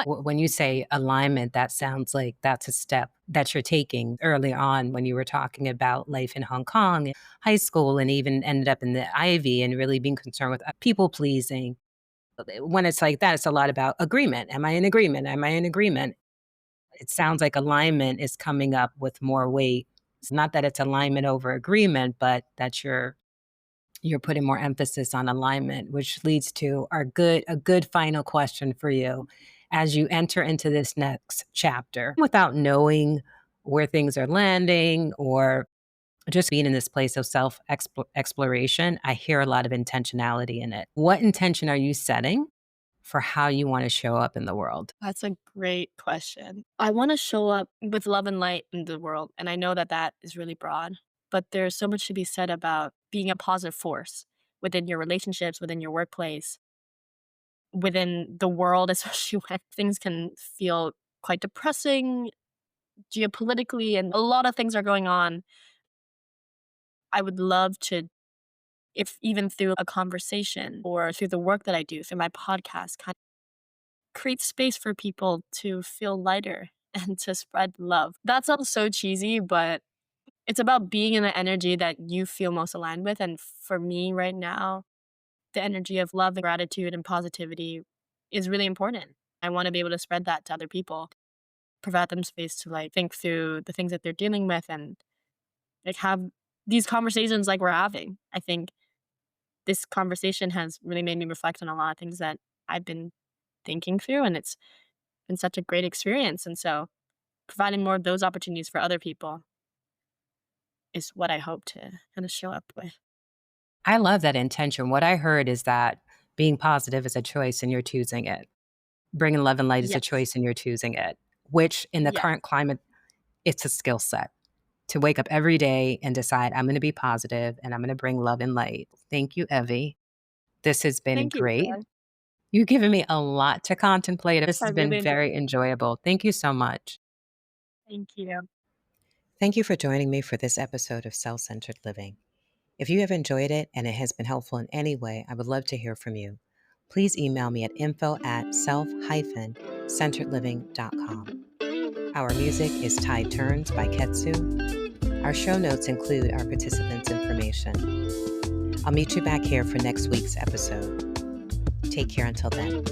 When you say alignment, that sounds like that's a step that you're taking early on when you were talking about life in Hong Kong, high school, and even ended up in the Ivy and really being concerned with people pleasing. When it's like that, it's a lot about agreement. Am I in agreement? Am I in agreement? It sounds like alignment is coming up with more weight. It's not that it's alignment over agreement, but that you're putting more emphasis on alignment, which leads to a good final question for you. As you enter into this next chapter, without knowing where things are landing or just being in this place of self exploration, I hear a lot of intentionality in it. What intention are you setting for how you want to show up in the world? That's a great question. I want to show up with love and light in the world. And I know that that is really broad, but there's so much to be said about being a positive force within your relationships, within your workplace, within the world, especially when things can feel quite depressing geopolitically and a lot of things are going on. I would love to, if even through a conversation or through the work that I do, through my podcast, kind of create space for people to feel lighter and to spread love. That sounds so cheesy, but it's about being in the energy that you feel most aligned with. And for me right now, the energy of love and gratitude and positivity is really important. I want to be able to spread that to other people, provide them space to like think through the things that they're dealing with and like have these conversations like we're having. I think this conversation has really made me reflect on a lot of things that I've been thinking through, and it's been such a great experience. And so, providing more of those opportunities for other people is what I hope to kind of show up with. I love that intention. What I heard is that being positive is a choice and you're choosing it. Bringing love and light is a Yes. choice and you're choosing it. which in the Yeah. current climate, it's a skill set to wake up every day and decide I'm going to be positive and I'm going to bring love and light. Thank you, Evie. This has been Thank you, great. Jen. You've given me a lot to contemplate. This I has really been enjoyed very it. enjoyable. Thank you so much. Thank you. Thank you for joining me for this episode of Self Centered Living. If you have enjoyed it and it has been helpful in any way, I would love to hear from you. Please email me at info@self-centeredliving.com. Our music is Tide Turns by Ketsu. Our show notes include our participants' information. I'll meet you back here for next week's episode. Take care until then.